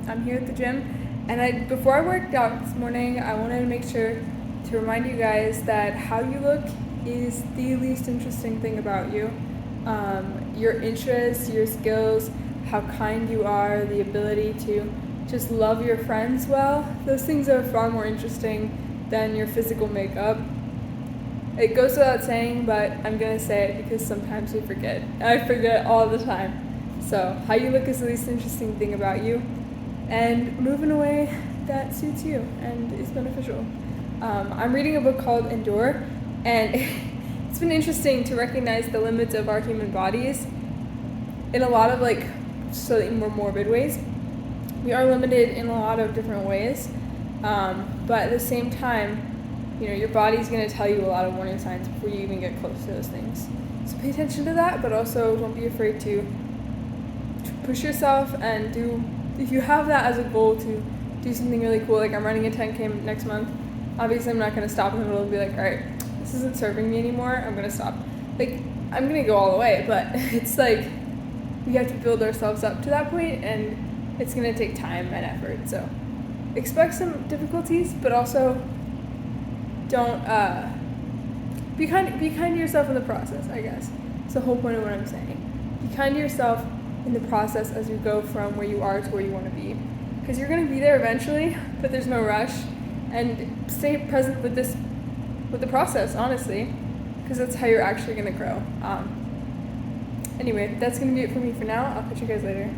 I'm here at the gym, and before I worked out this morning, I wanted to make sure to remind you guys that how you look is the least interesting thing about you. Your interests, your skills, how kind you are, the ability to just love your friends well, those things are far more interesting than your physical makeup. It goes without saying, but I'm gonna say it because sometimes we forget. I forget all the time. So, how you look is the least interesting thing about you, and move in a way that suits you and is beneficial. I'm reading a book called Endure, and it's been interesting to recognize the limits of our human bodies in a lot of slightly more morbid ways. We are limited in a lot of different ways, but at the same time, your body's going to tell you a lot of warning signs before you even get close to those things. So pay attention to that, but also don't be afraid to push yourself and if you have that as a goal to do something really cool, like I'm running a 10K next month, obviously I'm not going to stop in the middle and be like, all right, this isn't serving me anymore, I'm going to stop. I'm going to go all the way, but it's like we have to build ourselves up to that point, and it's going to take time and effort. So expect some difficulties, but also don't be kind to yourself in the process, I guess. It's the whole point of what I'm saying. Be kind to yourself in the process as you go from where you are to where you want to be, because you're going to be there eventually, but there's no rush. And stay present with the process, honestly, because that's how you're actually going to grow. Anyway, that's going to be it for me for now. I'll catch you guys later.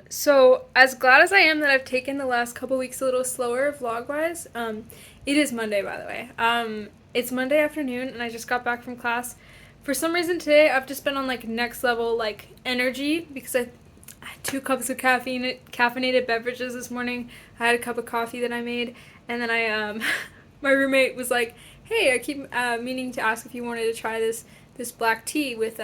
So as glad as I am that I've taken the last couple weeks a little slower vlog-wise, it is Monday, by the way. It's Monday afternoon, and I just got back from class. For some reason today, I've just been on next level energy because I had 2 cups of caffeinated beverages this morning. I had a cup of coffee that I made, and then my roommate was like, "Hey, I keep meaning to ask if you wanted to try this black tea with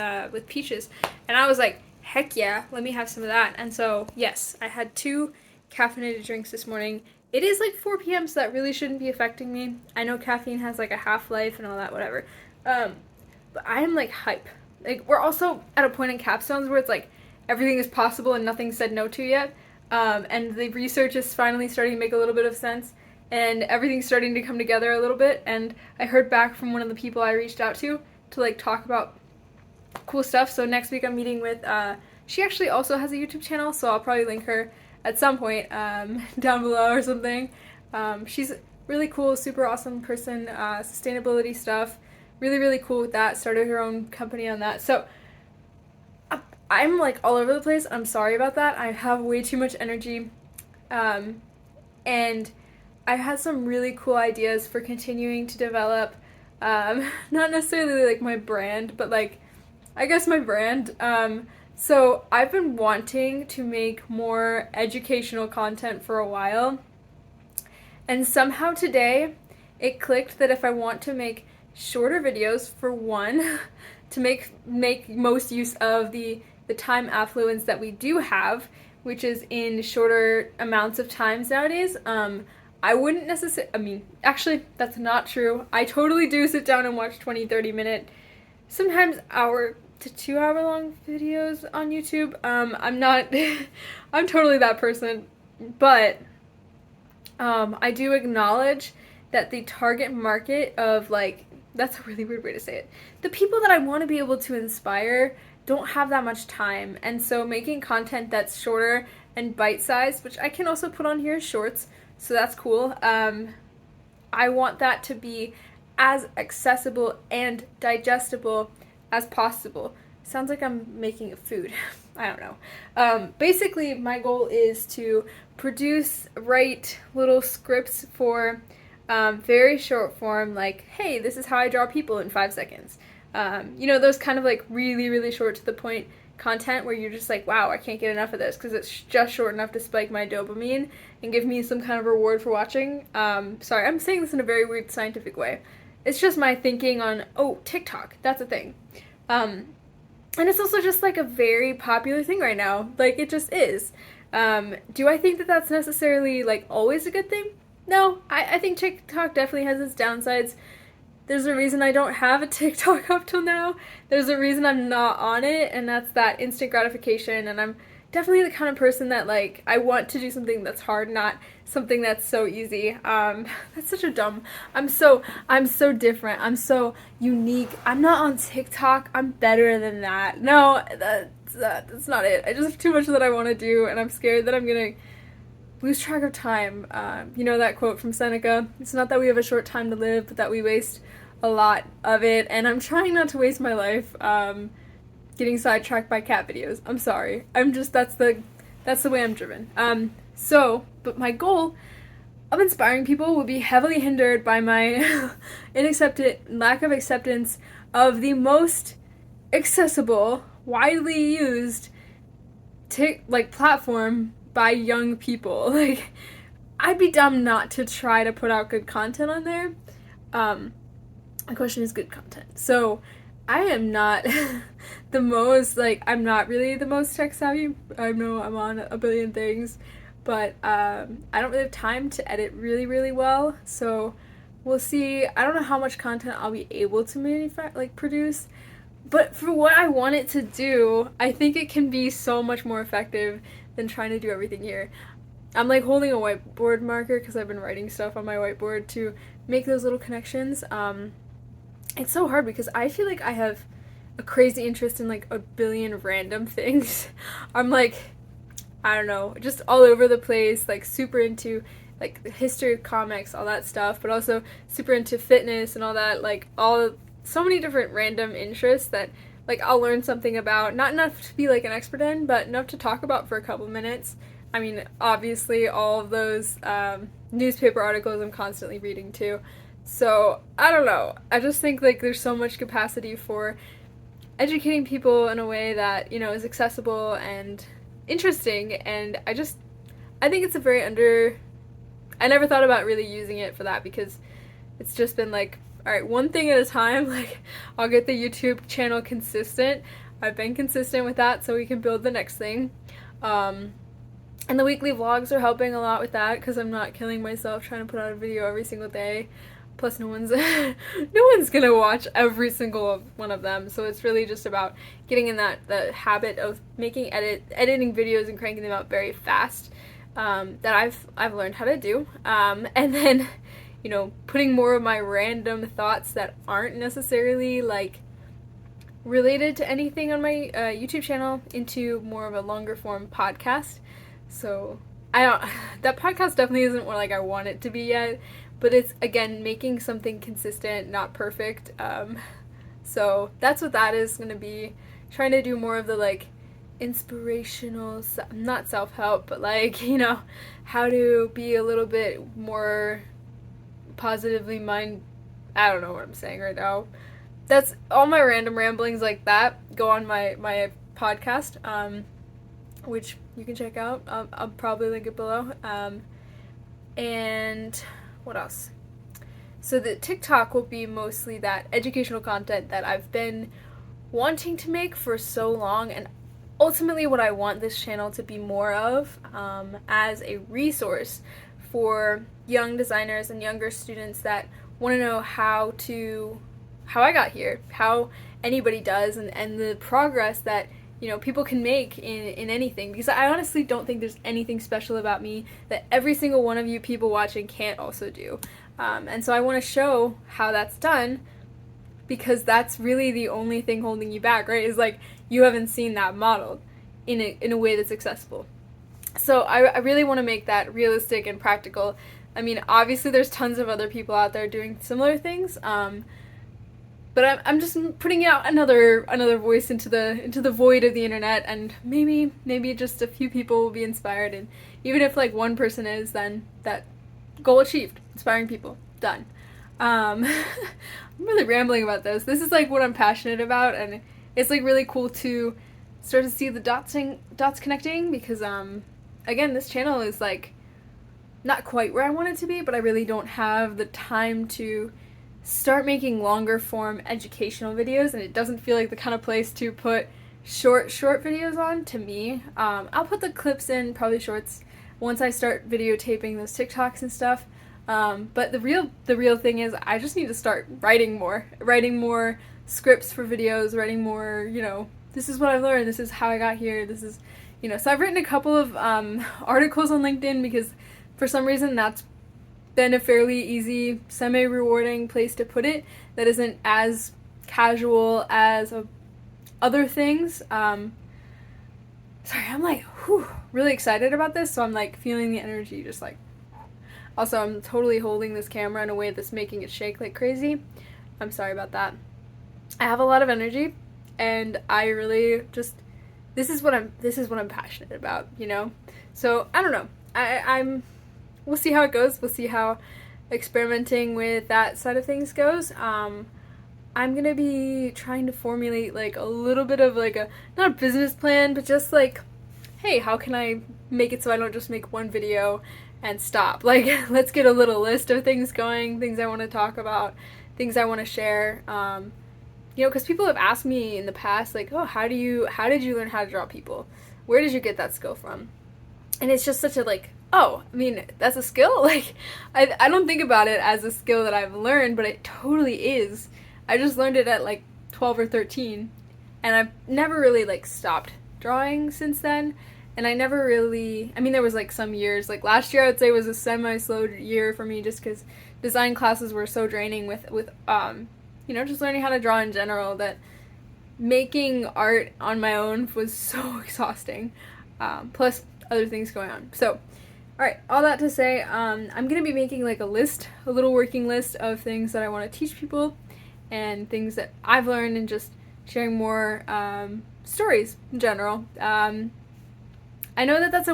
peaches," and I was like, heck yeah, let me have some of that. And so, yes, I had 2 caffeinated drinks this morning. It is 4 p.m., so that really shouldn't be affecting me. I know caffeine has a half-life and all that, whatever. But I am hype. We're also at a point in capstones where it's everything is possible and nothing's said no to yet. And the research is finally starting to make a little bit of sense, and everything's starting to come together a little bit. And I heard back from one of the people I reached out to talk about cool stuff. So next week I'm meeting with she actually also has a YouTube channel, so I'll probably link her at some point down below or something. She's really cool, super awesome person, sustainability stuff, really cool with that. Started her own company on that. So I'm all over the place. I'm sorry about that. I have way too much energy, and I had some really cool ideas for continuing to develop not necessarily my brand, but I guess my brand. So I've been wanting to make more educational content for a while, and somehow today it clicked that if I want to make shorter videos, for one, to make most use of the time affluence that we do have, which is in shorter amounts of times nowadays, I wouldn't necessarily, actually, that's not true. I totally do sit down and watch 20-30 minute, sometimes hour to 2 hour long videos on YouTube. I'm not, I'm totally that person, but I do acknowledge that the target market of that's a really weird way to say it. The people that I want to be able to inspire don't have that much time, and so making content that's shorter and bite-sized, which I can also put on here as shorts, so that's cool. I want that to be as accessible and digestible as possible. Sounds like I'm making a food. I don't know. Basically, my goal is to write little scripts for very short form, hey, this is how I draw people in 5 seconds. Those kind of really short to the point content where you're just wow, I can't get enough of this because it's just short enough to spike my dopamine and give me some kind of reward for watching. Sorry, I'm saying this in a very weird scientific way. It's just my thinking on, TikTok, that's a thing. And it's also just a very popular thing right now. It just is. Do I think that that's necessarily always a good thing? No, I think TikTok definitely has its downsides. There's a reason I don't have a TikTok up till now. There's a reason I'm not on it, and that's that instant gratification. And I'm definitely the kind of person that, like, I want to do something that's hard, not something that's so easy. That's such a dumb. I'm so different. I'm so unique. I'm not on TikTok. I'm better than that. No, that's not it. I just have too much that I want to do, and I'm scared that I'm gonna lose track of time. You know that quote from Seneca? It's not that we have a short time to live, but that we waste a lot of it. And I'm trying not to waste my life getting sidetracked by cat videos. I'm sorry. That's the way I'm driven. But my goal of inspiring people will be heavily hindered by my lack of acceptance of the most accessible, widely used platform by young people. Like, I'd be dumb not to try to put out good content on there. The question is good content. So I am not I'm not really the most tech savvy. I know I'm on a billion things, but I don't really have time to edit really, really well. So we'll see. I don't know how much content I'll be able to produce, but for what I want it to do, I think it can be so much more effective than trying to do everything here. I'm like holding a whiteboard marker because I've been writing stuff on my whiteboard to make those little connections. It's so hard because I feel like I have a crazy interest in like a billion random things. I'm like, I don't know, just all over the place, like super into like the history of comics, all that stuff, but also super into fitness and all that, so many different random interests that like I'll learn something about, not enough to be like an expert in, but enough to talk about for a couple minutes. I mean, obviously all of those newspaper articles I'm constantly reading too. So, I don't know. I just think like there's so much capacity for educating people in a way that, is accessible and interesting, and I think it's I never thought about really using it for that because it's just been like, all right, one thing at a time. Like, I'll get the YouTube channel consistent. I've been consistent with that, so we can build the next thing. And the weekly vlogs are helping a lot with that because I'm not killing myself trying to put out a video every single day. Plus, no one's gonna watch every single one of them. So it's really just about getting in the habit of editing videos and cranking them out very fast. That I've learned how to do. And then, putting more of my random thoughts that aren't necessarily like related to anything on my YouTube channel into more of a longer form podcast. So that podcast definitely isn't what like I want it to be yet, but it's again making something consistent, not perfect. So that's what that is going to be. Trying to do more of the like inspirational, not self-help, but like, how to be a little bit more positively I don't know what I'm saying right now. That's all my random ramblings like that go on my podcast, which you can check out. I'll probably link it below. And what else? So the TikTok will be mostly that educational content that I've been wanting to make for so long, and ultimately what I want this channel to be more of, as a resource for young designers and younger students that want to know how I got here, how anybody does, and the progress that people can make in anything, because I honestly don't think there's anything special about me that every single one of you people watching can't also do. And so I want to show how that's done, because that's really the only thing holding you back, right? Is like you haven't seen that modeled in a way that's accessible. So I really want to make that realistic and practical. I mean, obviously there's tons of other people out there doing similar things, but I'm just putting out another voice into the void of the internet, and maybe just a few people will be inspired, and even if like one person is, then that goal achieved. Inspiring people, done. I'm really rambling about this. This is like what I'm passionate about, and it's like really cool to start to see the dots connecting, because again, this channel is like not quite where I want it to be, but I really don't have the time to start making longer form educational videos, and it doesn't feel like the kind of place to put short videos on to me. I'll put the clips in, probably shorts, once I start videotaping those TikToks and stuff. But the real thing is I just need to start writing more scripts for videos, writing more, this is what I've learned, this is how I got here, this is, so I've written a couple of articles on LinkedIn because for some reason that's been a fairly easy, semi-rewarding place to put it that isn't as casual as other things. Sorry, I'm like, really excited about this, so I'm like feeling the energy just like. Also, I'm totally holding this camera in a way that's making it shake like crazy. I'm sorry about that. I have a lot of energy, and I really just this is what I'm passionate about, So I don't know. We'll see how it goes. We'll see how experimenting with that side of things goes. I'm gonna be trying to formulate like a little bit of like not a business plan, but just like, hey, how can I make it so I don't just make one video and stop? Like, let's get a little list of things going, things I want to talk about, things I want to share. Because people have asked me in the past, like, oh, how did you learn how to draw people? Where did you get that skill from? And it's just such a like, oh, I mean, that's a skill? Like, I don't think about it as a skill that I've learned, but it totally is. I just learned it at like 12 or 13, and I've never really like stopped drawing since then. And I never really, there was like some years, like last year I would say was a semi-slow year for me just because design classes were so draining with just learning how to draw in general, that making art on my own was so exhausting, plus other things going on. So, alright, all that to say, I'm going to be making like a little working list of things that I want to teach people and things that I've learned, and just sharing more stories in general. I know that that's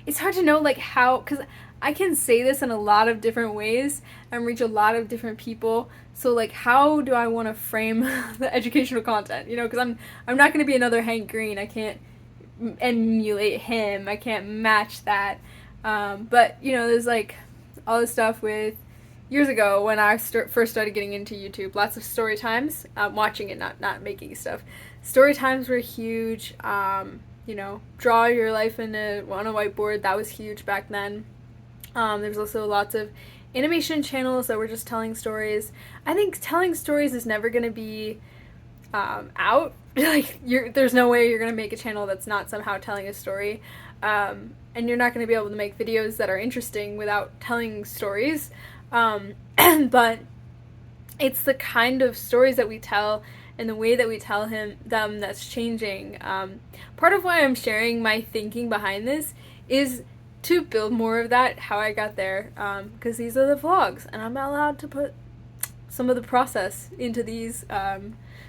it's hard to know like how, because I can say this in a lot of different ways and reach a lot of different people. So like, how do I want to frame the educational content? Because I'm not going to be another Hank Green. I can't emulate him. I can't match that. But there's like all this stuff with years ago when I first started getting into YouTube. Lots of story times, watching it, not making stuff. Story times were huge. Draw your life on a whiteboard. That was huge back then. There's also lots of animation channels that were just telling stories. I think telling stories is never going to be out. Like, there's no way you're going to make a channel that's not somehow telling a story. And you're not going to be able to make videos that are interesting without telling stories. But it's the kind of stories that we tell and the way that we tell them that's changing. Part of why I'm sharing my thinking behind this is to build more of that, how I got there, because these are the vlogs, and I'm not allowed to put some of the process into these.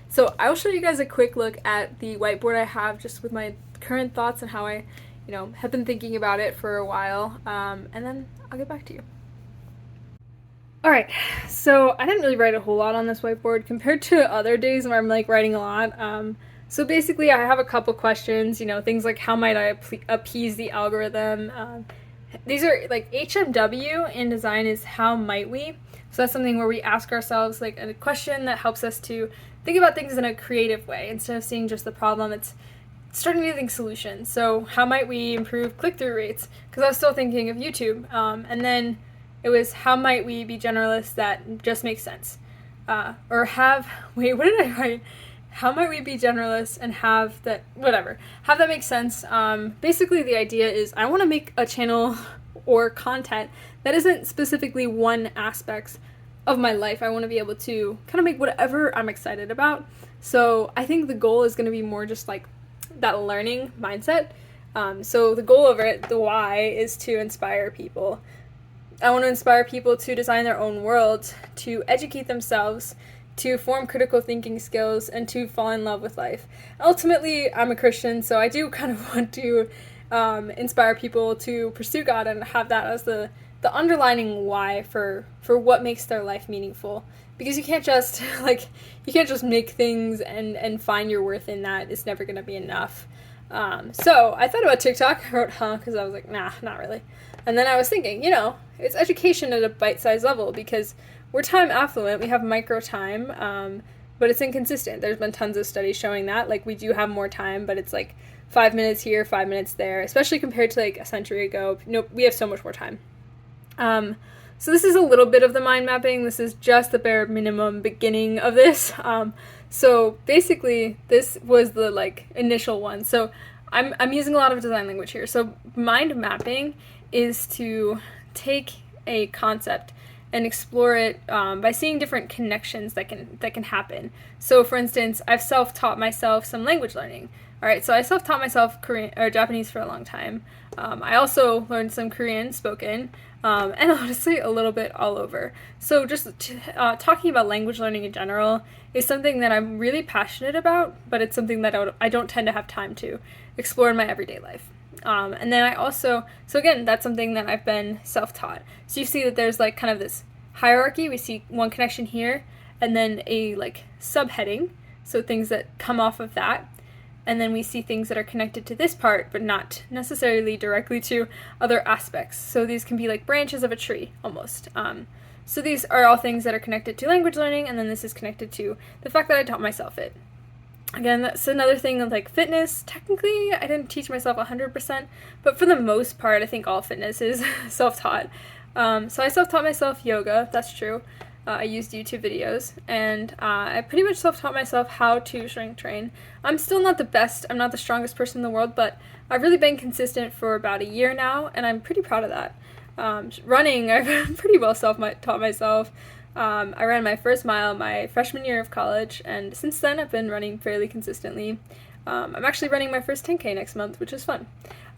So I'll show you guys a quick look at the whiteboard I have just with my current thoughts and how I, have been thinking about it for a while, and then I'll get back to you. Alright, so I didn't really write a whole lot on this whiteboard compared to other days where I'm like writing a lot. So basically I have a couple questions, things like how might I appease the algorithm. These are like HMW in design is how might we. So that's something where we ask ourselves like a question that helps us to think about things in a creative way. Instead of seeing just the problem, it's starting to think solutions. So how might we improve click-through rates? Because I was still thinking of YouTube. And then it was how might we be generalists that just makes sense. What did I write? How might we be generalists and have that make sense. Basically the idea is I want to make a channel or content that isn't specifically one aspect of my life. I want to be able to kind of make whatever I'm excited about. So I think the goal is going to be more just like that learning mindset. So the goal of it, the why, is to inspire people. I want to inspire people to design their own world, to educate themselves, to form critical thinking skills, and to fall in love with life. Ultimately, I'm a Christian, so I do kind of want to inspire people to pursue God and have that as the underlining why for what makes their life meaningful. Because you can't just make things and find your worth in that. It's never going to be enough. So I thought about TikTok. I wrote because I was like, nah, not really. And then I was thinking, it's education at a bite-sized level because we're time affluent. We have micro time, but it's inconsistent. There's been tons of studies showing that. Like, we do have more time, but it's like 5 minutes here, 5 minutes there, especially compared to like a century ago. We have so much more time. Um, so this is a little bit of the mind mapping. This is just the bare minimum beginning of this. So basically, this was the like initial one. So I'm using a lot of design language here. So mind mapping is to take a concept and explore it by seeing different connections that can happen. So, for instance, I've self-taught myself some language learning. All right, so I self-taught myself Korean or Japanese for a long time. I also learned some Korean spoken, and honestly, a little bit all over. So, just talking about language learning in general is something that I'm really passionate about, but it's something that I don't tend to have time to explore in my everyday life. And then I also, so again, that's something that I've been self-taught. So you see that there's like kind of this hierarchy. We see one connection here, and then a like subheading, so things that come off of that. And then we see things that are connected to this part, but not necessarily directly to other aspects. So these can be like branches of a tree, almost. So these are all things that are connected to language learning, and then this is connected to the fact that I taught myself it. Again, that's another thing of like fitness. Technically, I didn't teach myself 100%, but for the most part, I think all fitness is self-taught. So I self-taught myself yoga, that's true. I used YouTube videos, and I pretty much self-taught myself how to strength train. I'm still not the best, I'm not the strongest person in the world, but I've really been consistent for about a year now, and I'm pretty proud of that. Running, I've pretty well self-taught myself. I ran my first mile my freshman year of college, and since then I've been running fairly consistently. I'm actually running my first 10K next month, which is fun.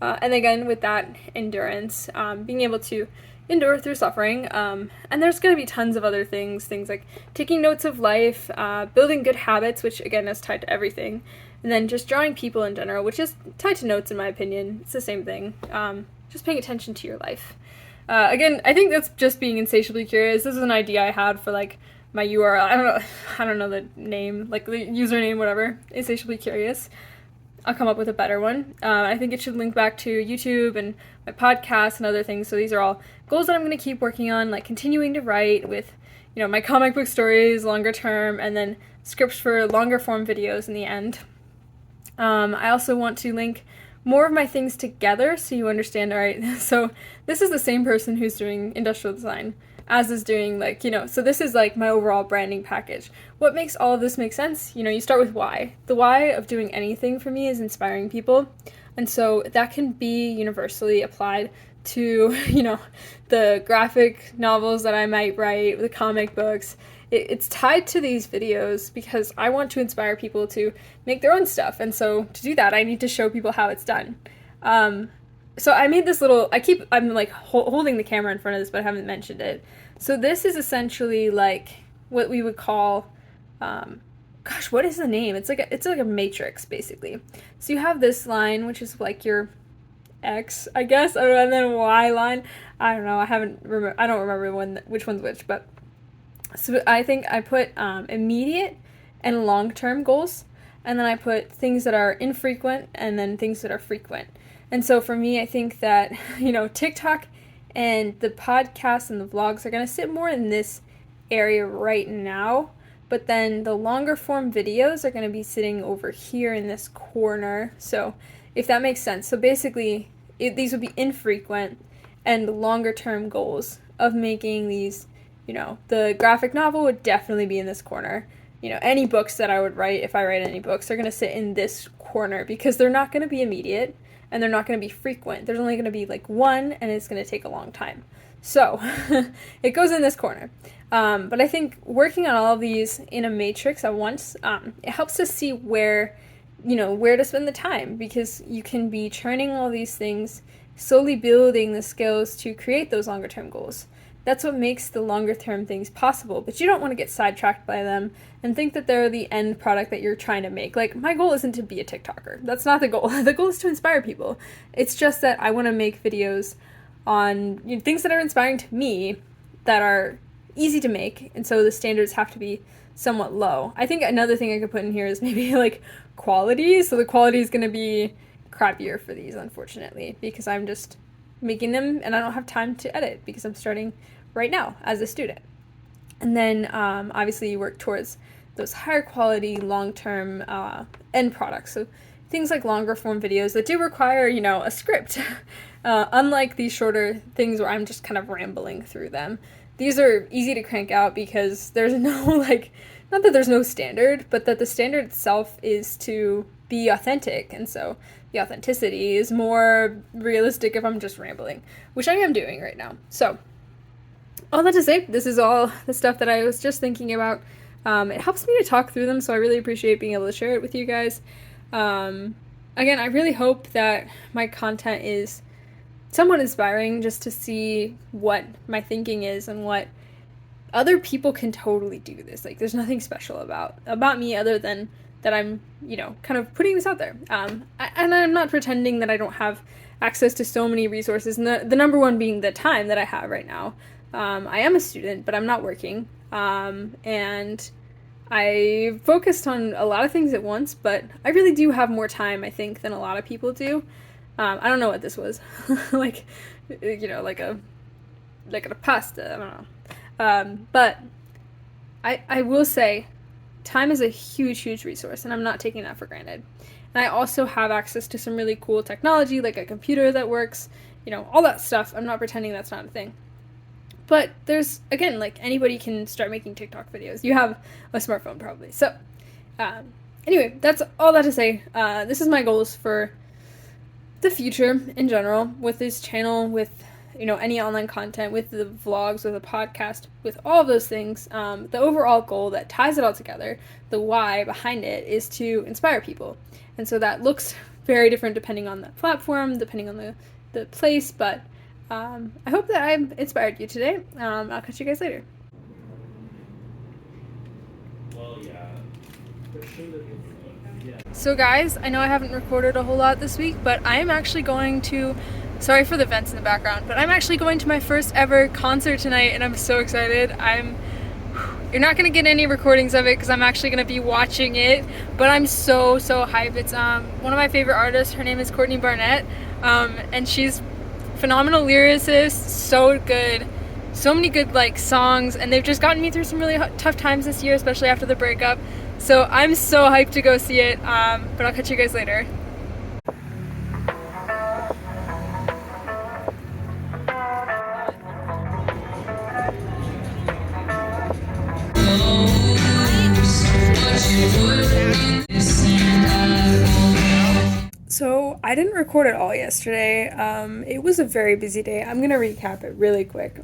And again, with that endurance, being able to endure through suffering. And there's going to be tons of other things like taking notes of life, building good habits, which again is tied to everything, and then just drawing people in general, which is tied to notes in my opinion. It's the same thing. Just paying attention to your life. Again, I think that's just being insatiably curious. This is an idea I had for like my URL. I don't know the name, like the username, whatever. Insatiably curious. I'll come up with a better one. I think it should link back to YouTube and my podcast and other things. So these are all goals that I'm going to keep working on, like continuing to write with, my comic book stories longer term, and then scripts for longer form videos in the end. I also want to link more of my things together so you understand, all right, so this is the same person who's doing industrial design as is doing so this is like my overall branding package. What makes all of this make sense? You start with why. The why of doing anything for me is inspiring people. And so that can be universally applied to, the graphic novels that I might write, the comic books. It's tied to these videos because I want to inspire people to make their own stuff. And so to do that, I need to show people how it's done. So I made this I'm like holding the camera in front of this, but I haven't mentioned it. So this is essentially like what we would call, what is the name? It's like a matrix basically. So you have this line, which is like your X, I guess, and then Y line. I don't know. I don't remember which one's which, but so I think I put immediate and long-term goals, and then I put things that are infrequent and then things that are frequent. And so for me, I think that, TikTok and the podcasts and the vlogs are going to sit more in this area right now, but then the longer form videos are going to be sitting over here in this corner. So if that makes sense. So basically, these would be infrequent and longer term goals of making these. The graphic novel would definitely be in this corner. Any books that I would write, if I write any books, are going to sit in this corner because they're not going to be immediate and they're not going to be frequent. There's only going to be like one, and it's going to take a long time. So it goes in this corner. But I think working on all of these in a matrix at once, it helps us see where to spend the time, because you can be churning all these things, slowly building the skills to create those longer term goals. That's what makes the longer term things possible, but you don't want to get sidetracked by them and think that they're the end product that you're trying to make. Like, my goal isn't to be a TikToker. That's not the goal. The goal is to inspire people. It's just that I want to make videos on things that are inspiring to me, that are easy to make, and so the standards have to be somewhat low. I think another thing I could put in here is maybe like quality. So the quality is going to be crappier for these, unfortunately, because I'm just making them and I don't have time to edit because I'm starting right now as a student. And then obviously you work towards those higher quality long-term end products. So things like longer form videos that do require, a script. Unlike these shorter things where I'm just kind of rambling through them. These are easy to crank out because there's no, not that there's no standard, but that the standard itself is to be authentic. And so the authenticity is more realistic if I'm just rambling, which I am doing right now. So, all that to say, this is all the stuff that I was just thinking about. It helps me to talk through them, so I really appreciate being able to share it with you guys. Again, I really hope that my content is somewhat inspiring just to see what my thinking is and what other people can totally do this. Like, there's nothing special about me other than that I'm, kind of putting this out there. And I'm not pretending that I don't have access to so many resources, and the number one being the time that I have right now. I am a student, but I'm not working. And I focused on a lot of things at once, but I really do have more time, I think, than a lot of people do. I don't know what this was. like a pasta, I don't know. But I will say time is a huge, huge resource, and I'm not taking that for granted. And I also have access to some really cool technology, like a computer that works, all that stuff. I'm not pretending that's not a thing. But there's, again, anybody can start making TikTok videos. You have a smartphone probably. So, anyway, that's all that to say. This is my goals for the future in general with this channel, with, any online content, with the vlogs, with the podcast, with all of those things. The overall goal that ties it all together, the why behind it, is to inspire people. And so that looks very different depending on the platform, depending on the place, but I hope that I've inspired you today. I'll catch you guys later. Well, yeah. So guys, I know I haven't recorded a whole lot this week, but I am actually going to, sorry for the vents in the background, but I'm actually going to my first ever concert tonight, and I'm so excited. You're not going to get any recordings of it because I'm actually going to be watching it, but I'm so hyped. It's one of my favorite artists. Her name is Courtney Barnett, and she's phenomenal lyricist, so good, so many good songs, and they've just gotten me through some really tough times this year, especially after the breakup. So I'm so hyped to go see it, but I'll catch you guys later. So I didn't record at all yesterday. It was a very busy day. I'm gonna recap it really quick.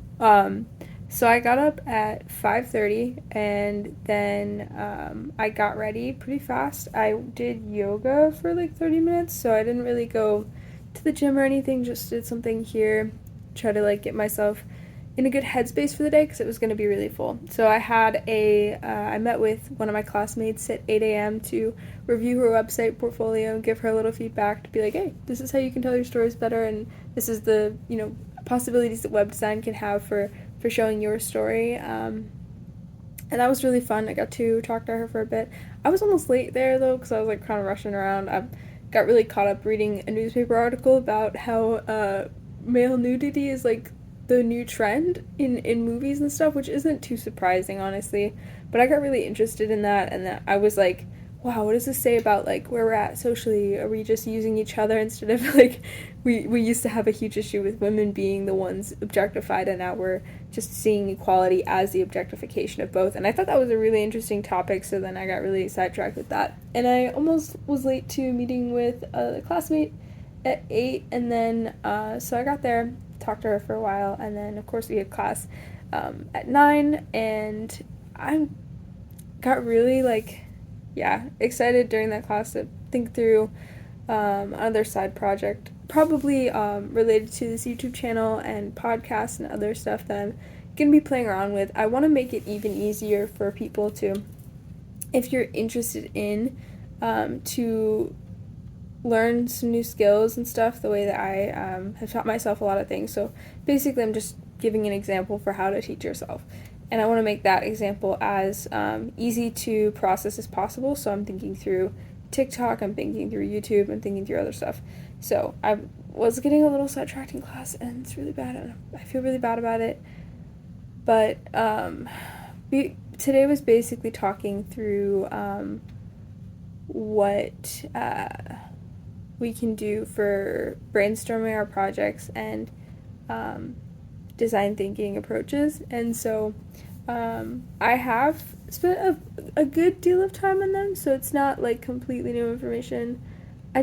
So I got up at 5:30, and then I got ready pretty fast. I did yoga for 30 minutes, so I didn't really go to the gym or anything, just did something here, try to get myself in a good headspace for the day because it was going to be really full. So I met with one of my classmates at 8 a.m. to review her website portfolio, give her a little feedback to be like, hey, this is how you can tell your stories better, and this is the, possibilities that web design can have for showing your story. And that was really fun. I got to talk to her for a bit. I was almost late there, though, because I was, kind of rushing around. I got really caught up reading a newspaper article about how male nudity is, the new trend in movies and stuff, which isn't too surprising, honestly. But I got really interested in that, and that I was like, wow, what does this say about, where we're at socially? Are we just using each other instead of, we used to have a huge issue with women being the ones objectified, and now we're just seeing equality as the objectification of both. And I thought that was a really interesting topic, so then I got really sidetracked with that. And I almost was late to meeting with a classmate at 8, and then, so I got there, talked to her for a while, and then, of course, we had class at 9, and I got really, excited during that class to think through another side project, probably related to this YouTube channel and podcasts and other stuff that I'm going to be playing around with. I want to make it even easier for people to, if you're interested in, to learn some new skills and stuff the way that I have taught myself a lot of things. So basically I'm just giving an example for how to teach yourself. And I want to make that example as easy to process as possible. So I'm thinking through TikTok, I'm thinking through YouTube, I'm thinking through other stuff. So I was getting a little sidetracked in class, and it's really bad, and I feel really bad about it. But today was basically talking through what we can do for brainstorming our projects and um, design thinking approaches. And so I have spent a good deal of time on them, so it's not like completely new information. I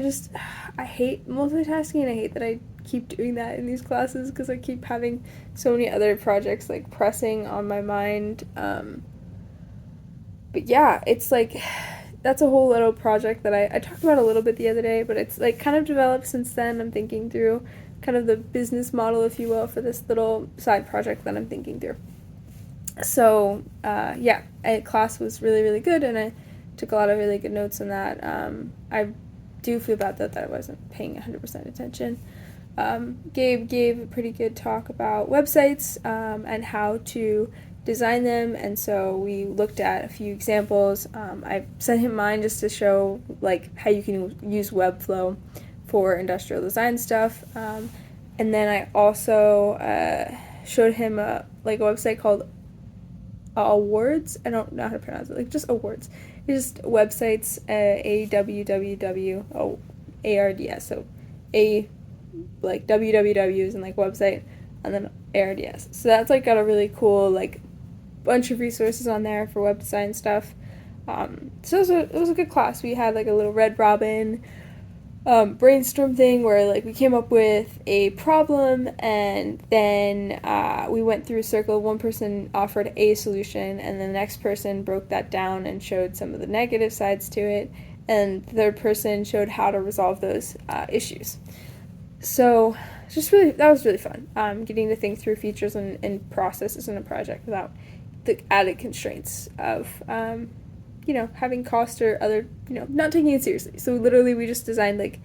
hate multitasking, and I hate that I keep doing that in these classes because I keep having so many other projects like pressing on my mind. But yeah, it's like that's a whole little project that I talked about a little bit the other day, but it's like kind of developed since then. I'm thinking through kind of the business model, if you will, for this little side project that I'm thinking through. So yeah, class was really, really good, and I took a lot of really good notes on that. I do feel bad that I wasn't paying 100% attention. Gabe gave a pretty good talk about websites and how to design them, and so we looked at a few examples. I sent him mine just to show like how you can use Webflow for industrial design stuff, and then I also showed him a website called Awards. I don't know how to pronounce it. Like just Awards. It's just websites. AWWW. So a like www is in like website, and then ARDS. So that's like got a really cool like bunch of resources on there for web design stuff. So it was a good class. We had like a little Red Robin brainstorm thing where like we came up with a problem, and then we went through a circle. One person offered a solution, and the next person broke that down and showed some of the negative sides to it, and the third person showed how to resolve those issues. So that was really fun, getting to think through features and processes in a project without the added constraints of having cost or other, not taking it seriously. So literally we just designed like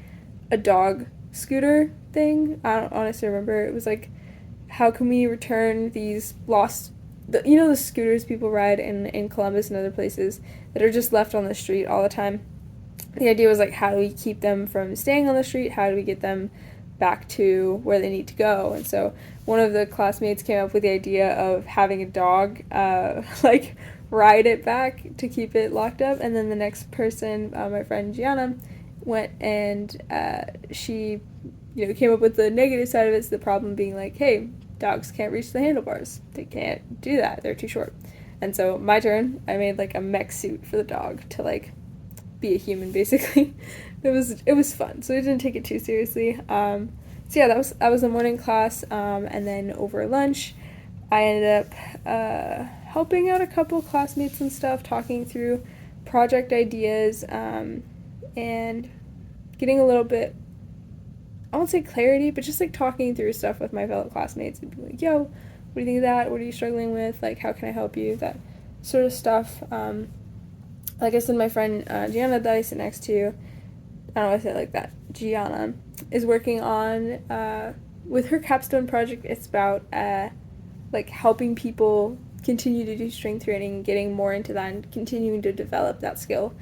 a dog scooter thing. I don't honestly remember. It was like, how can we return these the scooters people ride in Columbus and other places that are just left on the street all the time. The idea was like, how do we keep them from staying on the street? How do we get them back to where they need to go? And so one of the classmates came up with the idea of having a dog like ride it back to keep it locked up, and then the next person, my friend Gianna, went and she came up with the negative side of it, so the problem being like, hey, dogs can't reach the handlebars, they can't do that, they're too short. And so my turn, I made like a mech suit for the dog to like be a human basically. It was fun, so I didn't take it too seriously. So yeah, that was the morning class, and then over lunch I ended up helping out a couple classmates and stuff, talking through project ideas, and getting a little bit, I won't say clarity, but just like talking through stuff with my fellow classmates and being like, yo, what do you think of that? What are you struggling with? Like, how can I help you? That sort of stuff. Like I said, my friend Gianna that I sit next to, I don't know why I say it like that, Gianna, is working on, with her capstone project, it's about like helping people continue to do strength training, getting more into that, and continuing to develop that skill.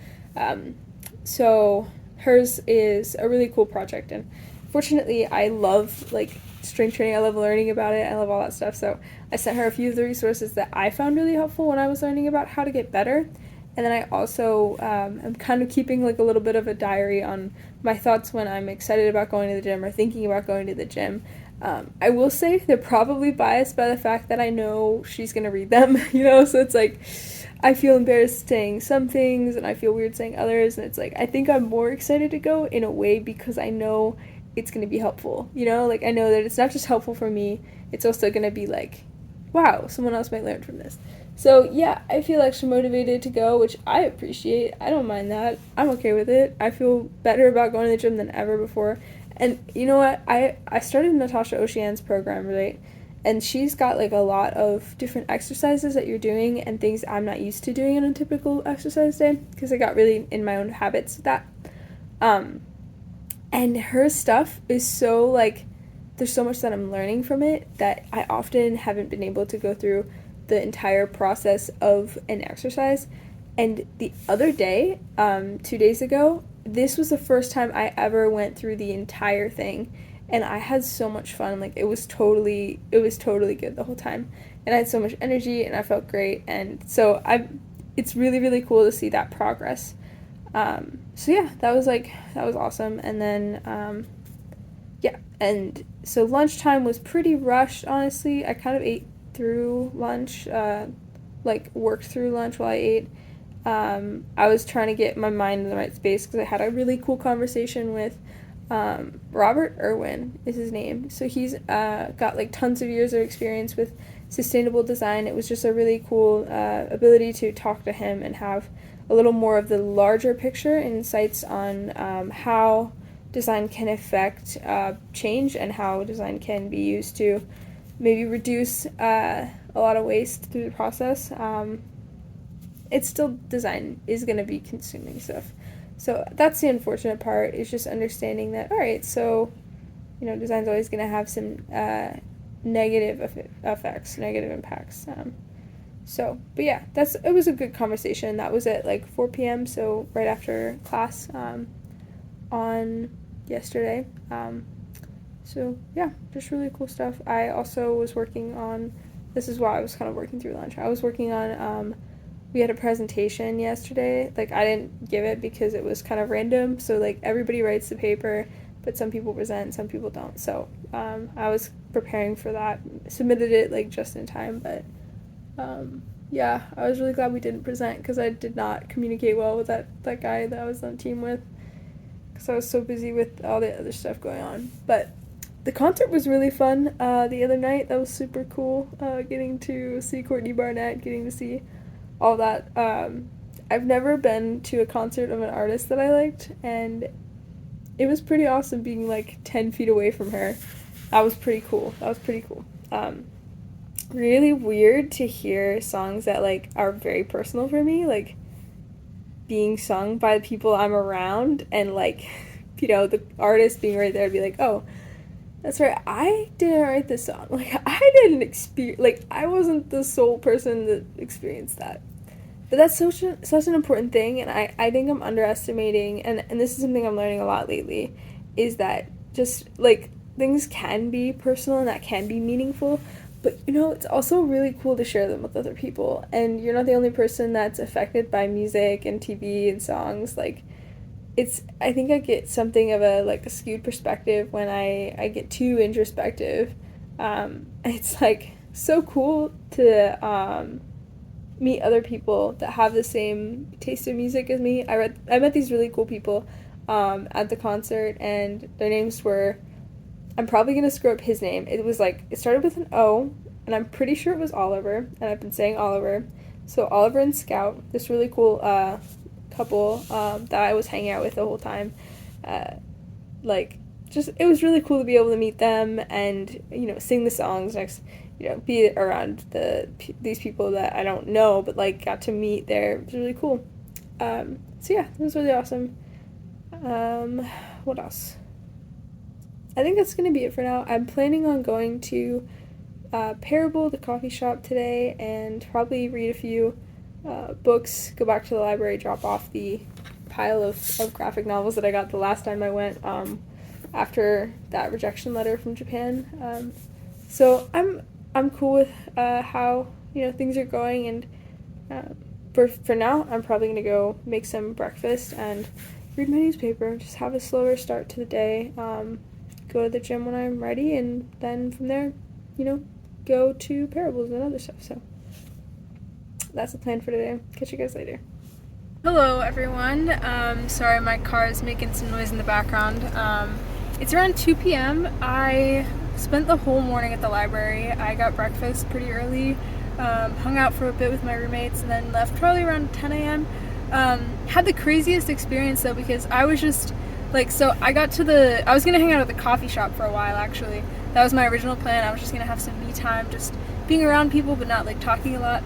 So hers is a really cool project, and fortunately I love like strength training. I love learning about it. I love all that stuff. So I sent her a few of the resources that I found really helpful when I was learning about how to get better. And then I also am kind of keeping like a little bit of a diary on my thoughts when I'm excited about going to the gym or thinking about going to the gym. I will say they're probably biased by the fact that I know she's going to read them, so it's like I feel embarrassed saying some things and I feel weird saying others, and it's like I think I'm more excited to go in a way because I know it's going to be helpful, like I know that it's not just helpful for me, it's also going to be like, wow, someone else might learn from this. So yeah, I feel extra motivated to go, which I appreciate. I don't mind that. I'm okay with it. I feel better about going to the gym than ever before. And you know what? I started Natasha Ocean's program, right? And she's got like a lot of different exercises that you're doing and things I'm not used to doing on a typical exercise day because I got really in my own habits with that. And her stuff is so like, there's so much that I'm learning from it that I often haven't been able to go through the entire process of an exercise. And the other day, 2 days ago, this was the first time I ever went through the entire thing, and I had so much fun. Like it was totally good the whole time, and I had so much energy and I felt great. And so it's really, really cool to see that progress. So yeah, that was awesome. And then yeah, and so lunchtime was pretty rushed, honestly. I kind of ate through lunch, like worked through lunch while I ate. I was trying to get my mind in the right space because I had a really cool conversation with Robert Irwin is his name. So he's got like tons of years of experience with sustainable design. It was just a really cool ability to talk to him and have a little more of the larger picture and insights on how design can affect change and how design can be used to maybe reduce a lot of waste through the process. It's still design is going to be consuming stuff. So that's the unfortunate part, is just understanding that, all right, so, design's always going to have some negative effects, negative impacts. But yeah, it was a good conversation. That was at like 4 p.m., so right after class on yesterday. So yeah, just really cool stuff. I also was working on, this is why I was kind of working through lunch. I was working on, we had a presentation yesterday. Like, I didn't give it because it was kind of random. So like everybody writes the paper, but some people present, some people don't. So I was preparing for that, submitted it like just in time, but yeah, I was really glad we didn't present because I did not communicate well with that guy that I was on team with because I was so busy with all the other stuff going on. But the concert was really fun the other night. That was super cool, getting to see Courtney Barnett, getting to see all that. I've never been to a concert of an artist that I liked, and it was pretty awesome being like 10 feet away from her. That was pretty cool. Really weird to hear songs that like are very personal for me, like being sung by the people I'm around, and like, the artist being right there to be like, oh, that's right, I didn't write this song. Like, I didn't experience, like, I wasn't the sole person that experienced that. But that's such an important thing, and I think I'm underestimating, and this is something I'm learning a lot lately, is that just, like, things can be personal and that can be meaningful, but, it's also really cool to share them with other people, and you're not the only person that's affected by music and TV and songs. Like, I think I get something of a skewed perspective when I get too introspective. It's, like, so cool to, meet other people that have the same taste of music as me. I met these really cool people at the concert, and their names were, I'm probably gonna screw up his name. It started with an O, and I'm pretty sure it was Oliver, and I've been saying Oliver. So Oliver and Scout, this really cool couple that I was hanging out with the whole time. It was really cool to be able to meet them and sing the songs next. Be around these people that I don't know, but like got to meet there. It was really cool. So yeah, it was really awesome. What else? I think that's gonna be it for now. I'm planning on going to Parable, the coffee shop today, and probably read a few books. Go back to the library, drop off the pile of graphic novels that I got the last time I went after that rejection letter from Japan. So I'm cool with how things are going, and for now I'm probably gonna go make some breakfast and read my newspaper. Just have a slower start to the day. Go to the gym when I'm ready, and then from there, go to Parables and other stuff. So that's the plan for today. Catch you guys later. Hello everyone. Sorry, my car is making some noise in the background. It's around 2 p.m. I spent the whole morning at the library. I got breakfast pretty early, hung out for a bit with my roommates, and then left probably around 10 a.m. Had the craziest experience though, because I was just I was gonna hang out at the coffee shop for a while actually. That was my original plan. I was just gonna have some me time, just being around people but not like talking a lot.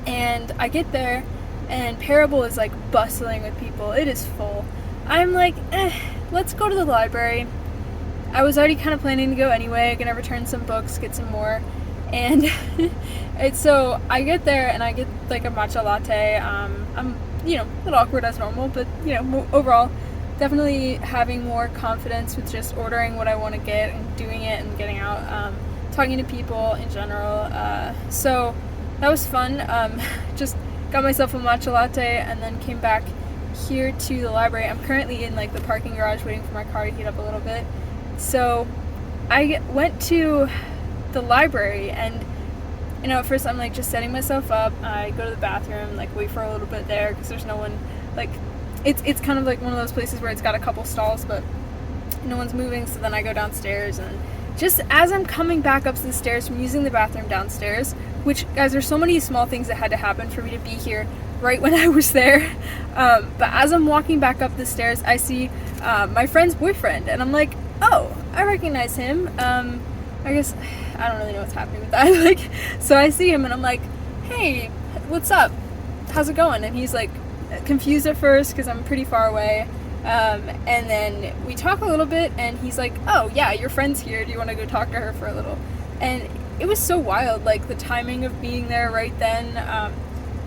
And I get there, and Parable is like bustling with people. It is full. I'm like, let's go to the library. I was already kind of planning to go anyway, gonna return some books, get some more, and so I get there and I get like a matcha latte. I'm a little awkward as normal, but overall, definitely having more confidence with just ordering what I want to get and doing it and getting out, talking to people in general. So that was fun. Just got myself a matcha latte and then came back here to the library. I'm currently in like the parking garage waiting for my car to heat up a little bit. So I went to the library, and at first I'm like just setting myself up. I go to the bathroom, like wait for a little bit there because there's no one. Like it's kind of like one of those places where it's got a couple stalls, but no one's moving. So then I go downstairs, and just as I'm coming back up the stairs from using the bathroom downstairs, which, guys, there's so many small things that had to happen for me to be here right when I was there. But as I'm walking back up the stairs, I see my friend's boyfriend, and I'm like, oh, I recognize him. I guess I don't really know what's happening with that. Like, so I see him, and I'm like, hey, what's up? How's it going? And he's like confused at first because I'm pretty far away. And then we talk a little bit, and he's like, oh yeah, your friend's here, do you want to go talk to her for a little? And it was so wild, like the timing of being there right then,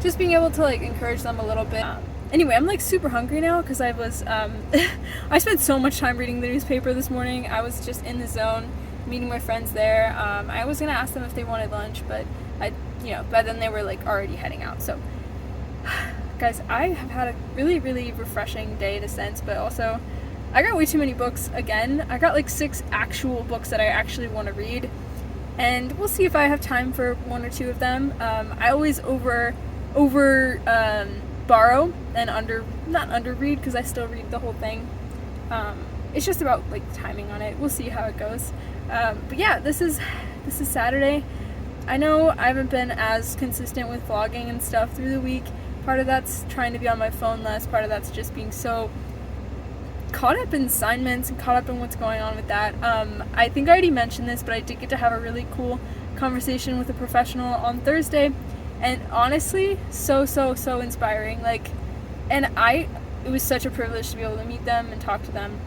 just being able to like encourage them a little bit. Anyway, I'm like super hungry now because I was I spent so much time reading the newspaper this morning. I was just in the zone, meeting my friends there. I was gonna ask them if they wanted lunch, but by then they were like already heading out. So guys, I have had a really, really refreshing day in a sense, but also I got way too many books again. I got like 6 actual books that I actually want to read, and we'll see if I have time for 1 or 2 of them. I always over borrow and not underread because I still read the whole thing. It's just about like timing on it. We'll see how it goes. But yeah, this is Saturday. I know I haven't been as consistent with vlogging and stuff through the week. Part of that's trying to be on my phone less, part of that's just being so caught up in assignments and caught up in what's going on with that. I think I already mentioned this, but I did get to have a really cool conversation with a professional on Thursday, and honestly, so inspiring. Like, and it was such a privilege to be able to meet them and talk to them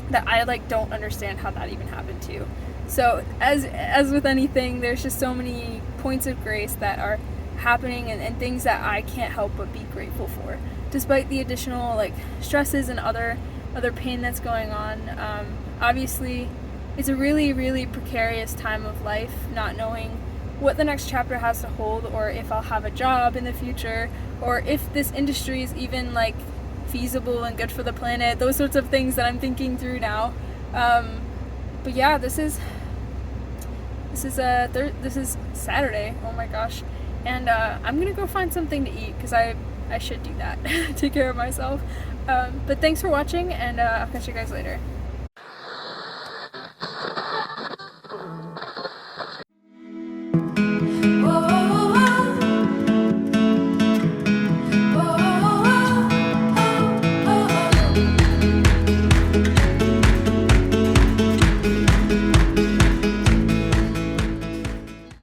that I like don't understand how that even happened too. So as with anything, there's just so many points of grace that are happening and things that I can't help but be grateful for, despite the additional like stresses and other pain that's going on. Obviously, it's a really, really precarious time of life, not knowing what the next chapter has to hold, or if I'll have a job in the future, or if this industry is even like feasible and good for the planet. Those sorts of things that I'm thinking through now. But yeah, this is Saturday. Oh my gosh. And I'm gonna go find something to eat because I should do that. Take care of myself. But thanks for watching, and I'll catch you guys later.